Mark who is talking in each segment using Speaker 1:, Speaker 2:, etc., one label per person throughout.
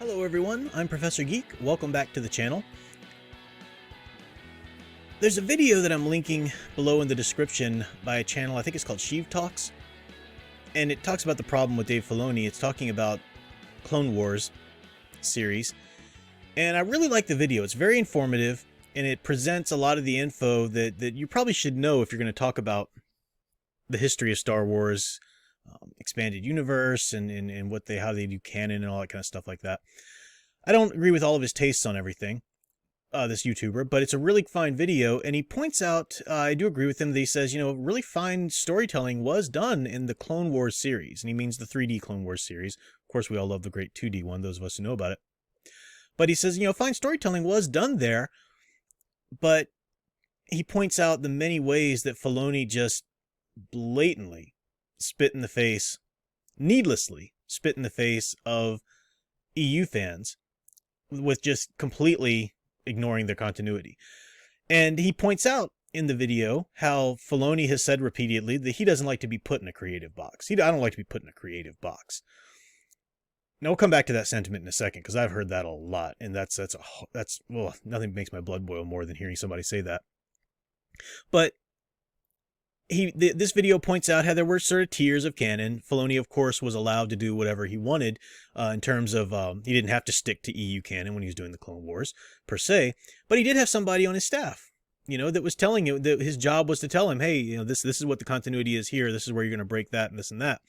Speaker 1: Hello everyone, I'm Professor Geek. Welcome back to the channel. There's a video that I'm linking below in the description by a channel, I think it's called Sheev Talks. And it talks about the problem with Dave Filoni. It's talking about Clone Wars series. And I really like the video. It's very informative and it presents a lot of the info that you probably should know if you're going to talk about the history of Star Wars, expanded universe, and how they do canon and all that kind of stuff like that. I don't agree with all of his tastes on everything, this YouTuber, but it's a really fine video, and he points out, I do agree with him, that he says, really fine storytelling was done in the Clone Wars series, and he means the 3D Clone Wars series. Of course, we all love the great 2D one, those of us who know about it. But he says, fine storytelling was done there, but he points out the many ways that Filoni just blatantly spit in the face, needlessly spit in the face of EU fans with just completely ignoring their continuity. And he points out in the video how Filoni has said repeatedly that he doesn't like to be put in a creative box. I don't like to be put in a creative box. Now we'll come back to that sentiment in a second because I've heard that a lot, and that's nothing makes my blood boil more than hearing somebody say that. But this video points out how there were sort of tiers of canon. Filoni, of course, was allowed to do whatever he wanted in terms of he didn't have to stick to EU canon when he was doing the Clone Wars, per se. But he did have somebody on his staff, that was telling him that his job was to tell him, hey, this is what the continuity is here. This is where you're going to break that and this and that.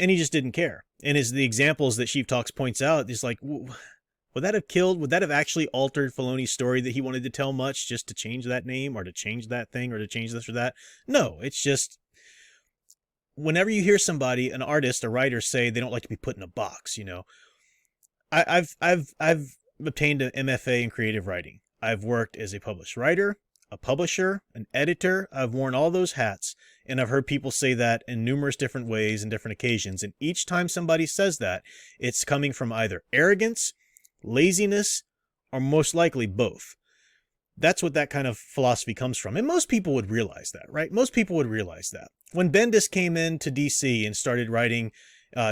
Speaker 1: And he just didn't care. And as the examples that Sheev Talks points out, it's like, would that have actually altered Filoni's story that he wanted to tell much, just to change that name or to change that thing or to change this or that? No, it's just whenever you hear somebody, an artist, a writer, say they don't like to be put in a box, I've obtained an MFA in creative writing. I've worked as a published writer, a publisher, an editor. I've worn all those hats, and I've heard people say that in numerous different ways and different occasions. And each time somebody says that, it's coming from either arrogance, laziness, or most likely both. That's what that kind of philosophy comes from. And most people would realize that, right? Most people would realize that. When Bendis came into DC and started writing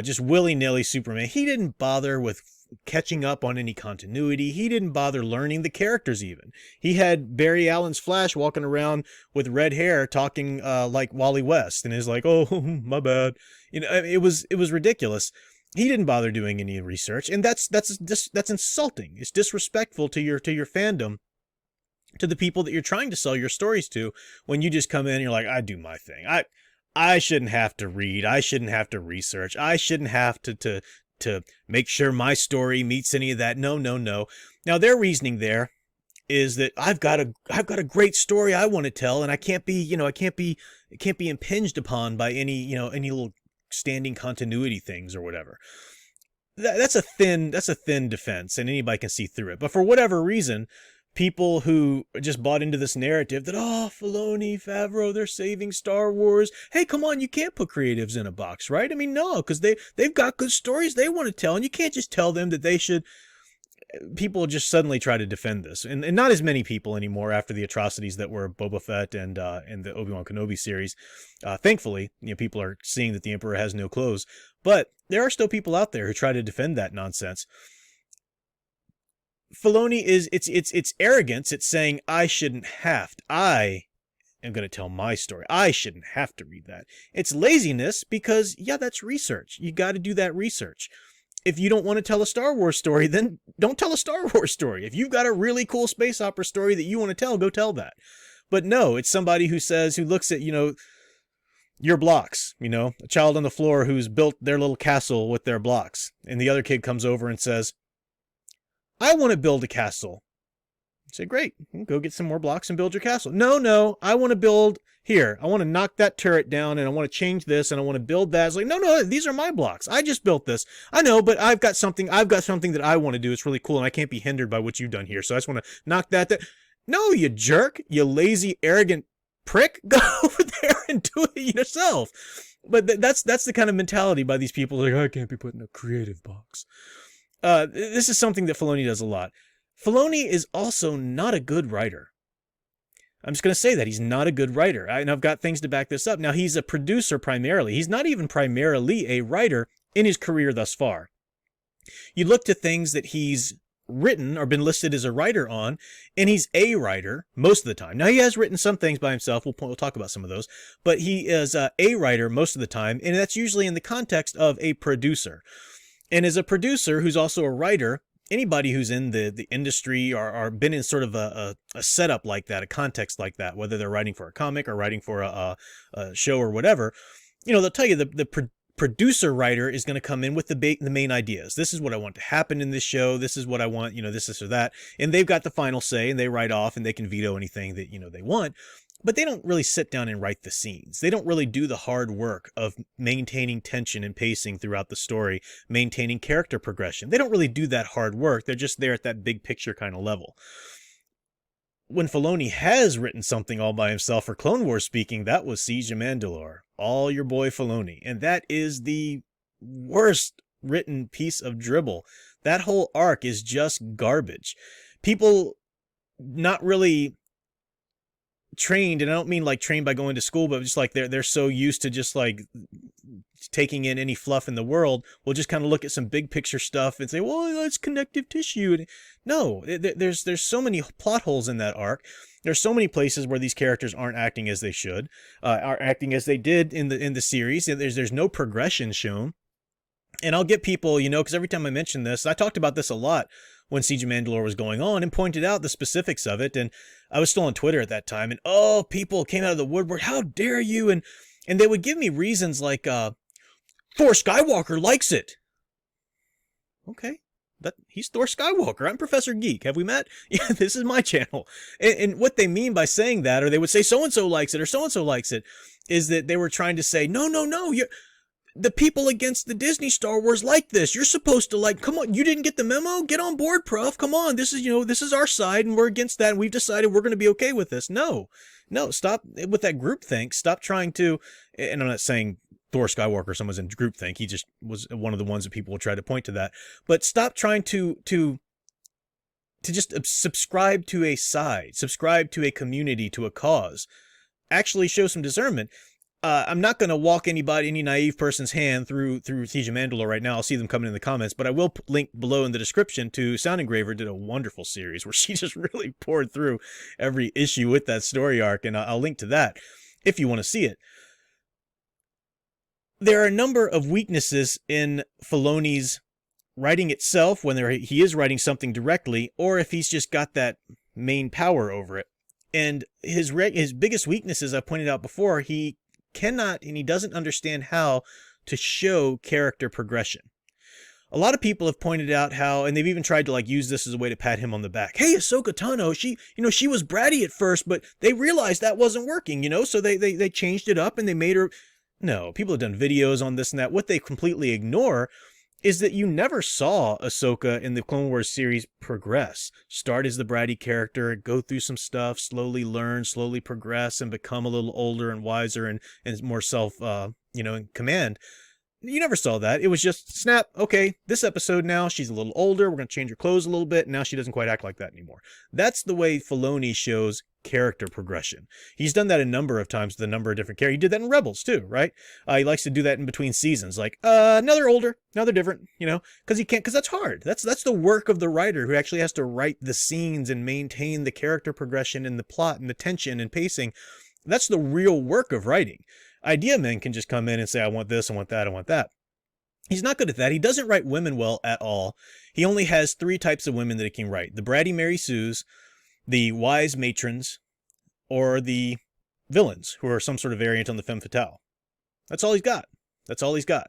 Speaker 1: just willy-nilly Superman, he didn't bother with catching up on any continuity. He didn't bother learning the characters even. He had Barry Allen's Flash walking around with red hair talking like Wally West, and is like, oh, my bad. It was ridiculous. He didn't bother doing any research, and that's insulting. It's disrespectful to your fandom, to the people that you're trying to sell your stories to, when you just come in and you're like, I do my thing. I shouldn't have to read. I shouldn't have to research. I shouldn't have to make sure my story meets any of that. No. Now their reasoning there is that I've got a great story I want to tell, and I can't be impinged upon by any little standing continuity things or whatever. That's a thin defense, and anybody can see through it. But for whatever reason, people who just bought into this narrative that, Filoni, Favreau, they're saving Star Wars. Hey, come on, you can't put creatives in a box, right? I mean, no, because they've got good stories they want to tell, and you can't just tell them that they should. People just suddenly try to defend this, and not as many people anymore after the atrocities that were Boba Fett and the Obi-Wan Kenobi series. Thankfully, people are seeing that the Emperor has no clothes, but there are still people out there who try to defend that nonsense. Filoni it's arrogance. It's saying I am going to tell my story. I shouldn't have to read that. It's laziness because, that's research. You got to do that research. If you don't want to tell a Star Wars story, then don't tell a Star Wars story. If you've got a really cool space opera story that you want to tell, go tell that. But no, it's somebody who looks at, your blocks, a child on the floor who's built their little castle with their blocks. And the other kid comes over and says, I want to build a castle. You say, great, go get some more blocks and build your castle. No, I want to build here. I want to knock that turret down, and I want to change this, and I want to build that. It's like, no, these are my blocks. I just built this. I know, but I've got something that I want to do. It's really cool, and I can't be hindered by what you've done here. So I just want to knock that down. No, you jerk, you lazy, arrogant prick. Go over there and do it yourself. But that's the kind of mentality by these people. Like, I can't be put in a creative box. This is something that Filoni does a lot. Filoni is also not a good writer. I'm just going to say that he's not a good writer. And I've got things to back this up. Now, he's a producer primarily. He's not even primarily a writer in his career thus far. You look to things that he's written or been listed as a writer on, and he's a writer most of the time. Now, he has written some things by himself. We'll talk about some of those, but he is a writer most of the time, and that's usually in the context of a producer. And as a producer who's also a writer, anybody who's in the industry or been in sort of a setup like that, a context like that, whether they're writing for a comic or writing for a show or whatever, they'll tell you the producer writer is going to come in with the main ideas. This is what I want to happen in this show. This is what I want, this or that. And they've got the final say, and they write off, and they can veto anything that, they want. But they don't really sit down and write the scenes. They don't really do the hard work of maintaining tension and pacing throughout the story, maintaining character progression. They don't really do that hard work. They're just there at that big picture kind of level. When Filoni has written something all by himself for Clone Wars speaking, that was Siege of Mandalore. All your boy Filoni. And that is the worst written piece of dribble. That whole arc is just garbage. People not really trained, and I don't mean like trained by going to school, but just like they're so used to just like taking in any fluff in the world, will just kind of look at some big picture stuff and say, well, it's connective tissue. No, there's so many plot holes in that arc. There's so many places where these characters aren't acting as they should, are acting as they did in the series. There's no progression shown. And I'll get people, because every time I mention this, I talked about this a lot when Siege of Mandalore was going on and pointed out the specifics of it. And I was still on Twitter at that time, and people came out of the woodwork. How dare you? And they would give me reasons like, Thor Skywalker likes it. Okay. He's Thor Skywalker. I'm Professor Geek. Have we met? Yeah, this is my channel. And what they mean by saying that, or they would say so-and-so likes it or so-and-so likes it, is that they were trying to say, no, the people against the Disney Star Wars like this. You're supposed to come on, you didn't get the memo? Get on board, Prof. Come on, this is our side, and we're against that, and we've decided we're going to be okay with this. No, stop with that groupthink. Stop trying to, and I'm not saying Thor Skywalker, someone's in groupthink. He just was one of the ones that people will try to point to that. But stop trying to just subscribe to a side, subscribe to a community, to a cause. Actually show some discernment. I'm not going to walk any naive person's hand through Siege of Mandalore right now. I'll see them coming in the comments, but I will link below in the description to Sound Engraver did a wonderful series where she just really poured through every issue with that story arc, and I'll link to that if you want to see it. There are a number of weaknesses in Filoni's writing itself when he is writing something directly, or if he's just got that main power over it. And his biggest weaknesses, I pointed out before, he cannot and he doesn't understand how to show character progression. A lot of people have pointed out how, and they've even tried to use this as a way to pat him on the back. Hey, Ahsoka Tano, she was bratty at first, but they realized that wasn't working, so they changed it up and they made her. No, people have done videos on this and that. What they completely ignore is that you never saw Ahsoka in the Clone Wars series progress. Start as the bratty character, go through some stuff, slowly learn, slowly progress, and become a little older and wiser and more self, in command. You never saw that. It was just, snap, okay, this episode now, she's a little older, we're going to change her clothes a little bit, and now she doesn't quite act like that anymore. That's the way Filoni shows character progression. He's done that a number of times with a number of different characters. He did that in Rebels, too, right? He likes to do that in between seasons, now they're older, now they're different, because that's hard. That's the work of the writer who actually has to write the scenes and maintain the character progression and the plot and the tension and pacing. That's the real work of writing. Idea men can just come in and say, I want this, I want that, I want that. He's not good at that. He doesn't write women well at all. He only has 3 types of women that he can write. The bratty Mary Sues, the wise matrons, or the villains, who are some sort of variant on the femme fatale. That's all he's got. That's all he's got.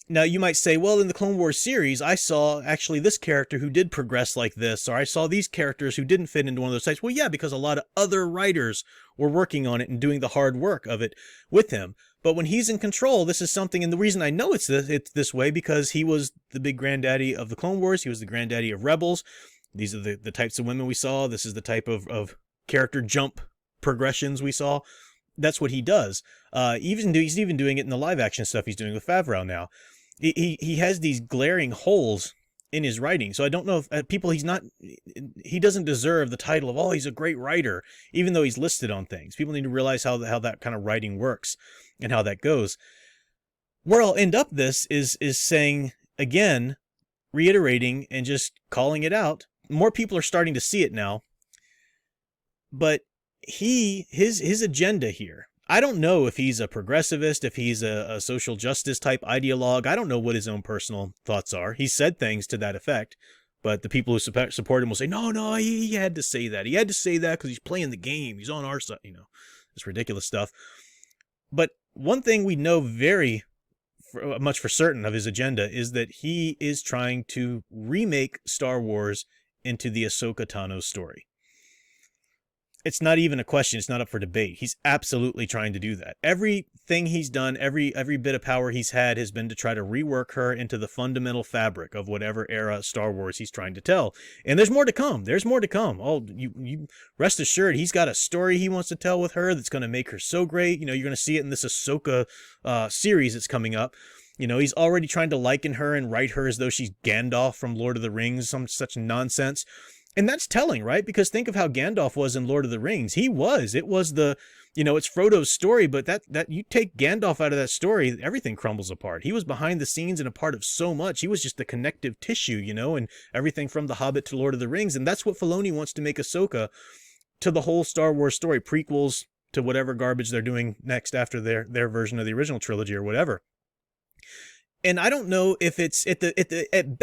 Speaker 1: Now, you might say, well, in the Clone Wars series, I saw actually this character who did progress like this, or I saw these characters who didn't fit into one of those types. Well, yeah, because a lot of other writers were working on it and doing the hard work of it with him. But when he's in control, this is something, and the reason I know it's this way, because he was the big granddaddy of the Clone Wars. He was the granddaddy of Rebels. These are the types of women we saw. This is the type of character jump progressions we saw. That's what he does. He's even doing it in the live action stuff he's doing with Favreau now. He has these glaring holes in his writing. So I don't know if he doesn't deserve the title of, he's a great writer, even though he's listed on things. People need to realize how that kind of writing works and how that goes. Where I'll end up this is saying, again, reiterating and just calling it out. More people are starting to see it now. But his agenda here, I don't know if he's a progressivist, if he's a social justice type ideologue. I don't know what his own personal thoughts are. He said things to that effect, but the people who support him will say, no, he had to say that. He had to say that because he's playing the game. He's on our side, this ridiculous stuff. But one thing we know very much for certain of his agenda is that he is trying to remake Star Wars into the Ahsoka Tano story. It's not even a question. It's not up for debate. He's absolutely trying to do that. Everything he's done, every bit of power he's had has been to try to rework her into the fundamental fabric of whatever era Star Wars he's trying to tell. And there's more to come. There's more to come. Oh, you rest assured, he's got a story he wants to tell with her that's going to make her so great. You're going to see it in this Ahsoka series that's coming up. He's already trying to liken her and write her as though she's Gandalf from Lord of the Rings, some such nonsense. And that's telling, right? Because think of how Gandalf was in Lord of the Rings. It was it's Frodo's story, but that you take Gandalf out of that story, everything crumbles apart. He was behind the scenes and a part of so much. He was just the connective tissue, and everything from The Hobbit to Lord of the Rings. And that's what Filoni wants to make Ahsoka to the whole Star Wars story, prequels to whatever garbage they're doing next after their version of the original trilogy or whatever. And I don't know if it's at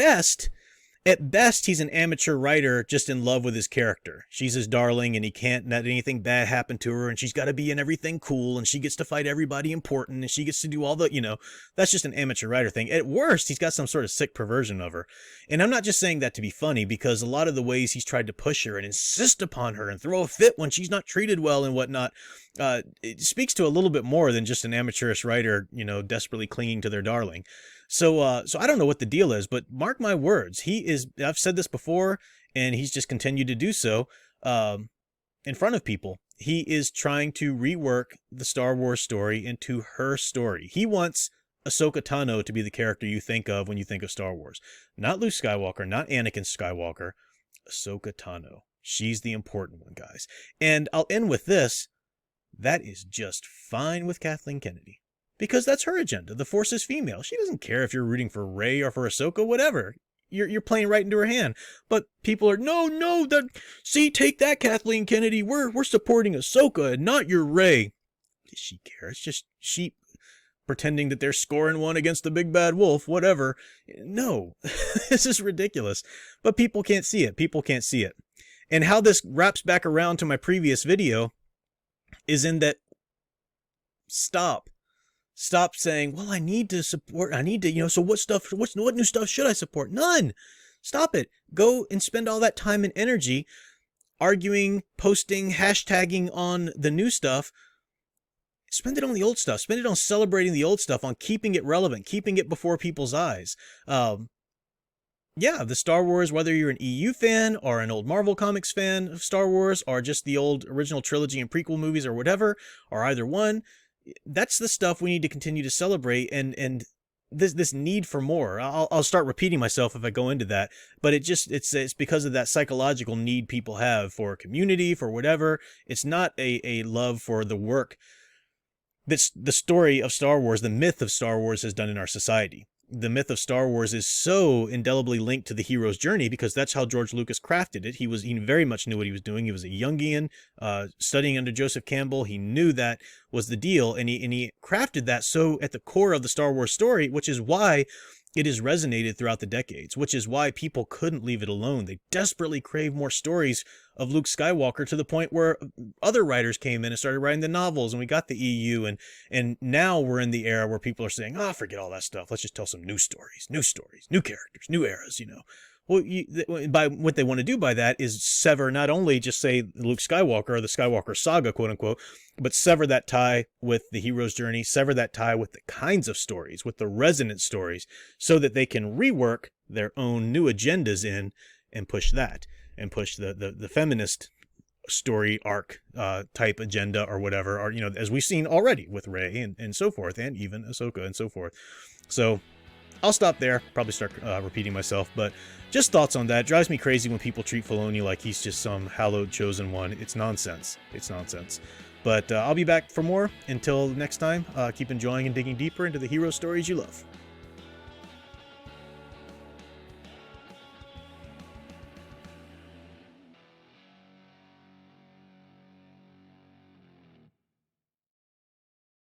Speaker 1: best, he's an amateur writer just in love with his character. She's his darling, and he can't let anything bad happen to her, and she's got to be in everything cool, and she gets to fight everybody important, and she gets to do all the, that's just an amateur writer thing. At worst, he's got some sort of sick perversion of her. And I'm not just saying that to be funny, because a lot of the ways he's tried to push her and insist upon her and throw a fit when she's not treated well and whatnot, it speaks to a little bit more than just an amateurish writer, desperately clinging to their darling. So I don't know what the deal is, but mark my words, I've said this before, and he's just continued to do so, in front of people. He is trying to rework the Star Wars story into her story. He wants Ahsoka Tano to be the character you think of when you think of Star Wars. Not Luke Skywalker, not Anakin Skywalker, Ahsoka Tano. She's the important one, guys. And I'll end with this. That is just fine with Kathleen Kennedy. Because that's her agenda. The Force is female. She doesn't care if you're rooting for Rey or for Ahsoka, whatever. You're playing right into her hand. But people are, no, take that, Kathleen Kennedy. We're supporting Ahsoka and not your Rey. Does she care? It's just sheep pretending that they're scoring one against the big bad wolf, whatever. No, this is ridiculous. But people can't see it. People can't see it. And how this wraps back around to my previous video is in that stop saying, well, I need to, so what new stuff should I support? None. Stop it. Go and spend all that time and energy arguing, posting, hashtagging on the new stuff. Spend it on the old stuff. Spend it on celebrating the old stuff, on keeping it relevant, keeping it before people's eyes. The Star Wars, whether you're an EU fan or an old Marvel Comics fan of Star Wars or just the old original trilogy and prequel movies or whatever, or either one, that's the stuff we need to continue to celebrate, and this need for more. I'll start repeating myself if I go into that, but it's because of that psychological need people have for community, for whatever. It's not a love for the work that's the story of Star Wars, the myth of Star Wars has done in our society. The myth of Star Wars is so indelibly linked to the hero's journey because that's how George Lucas crafted it. He very much knew what he was doing. He was a Jungian, studying under Joseph Campbell. He knew that was the deal, and he crafted that so at the core of the Star Wars story, which is why it has resonated throughout the decades, which is why people couldn't leave it alone. They desperately crave more stories of Luke Skywalker to the point where other writers came in and started writing the novels, and we got the EU, and now we're in the era where people are saying, forget all that stuff. Let's just tell some new stories, new characters, new eras, Well, what they want to do by that is sever, not only just say Luke Skywalker or the Skywalker saga, quote unquote, but sever that tie with the hero's journey, sever that tie with the kinds of stories, with the resonant stories, so that they can rework their own new agendas in and push that, and push the feminist story arc type agenda or whatever, or, as we've seen already with Rey and so forth, and even Ahsoka and so forth. So I'll stop there, probably start repeating myself, but just thoughts on that. Drives me crazy when people treat Filoni like he's just some hallowed chosen one. It's nonsense. It's nonsense. But I'll be back for more. Until next time, keep enjoying and digging deeper into the hero stories you love.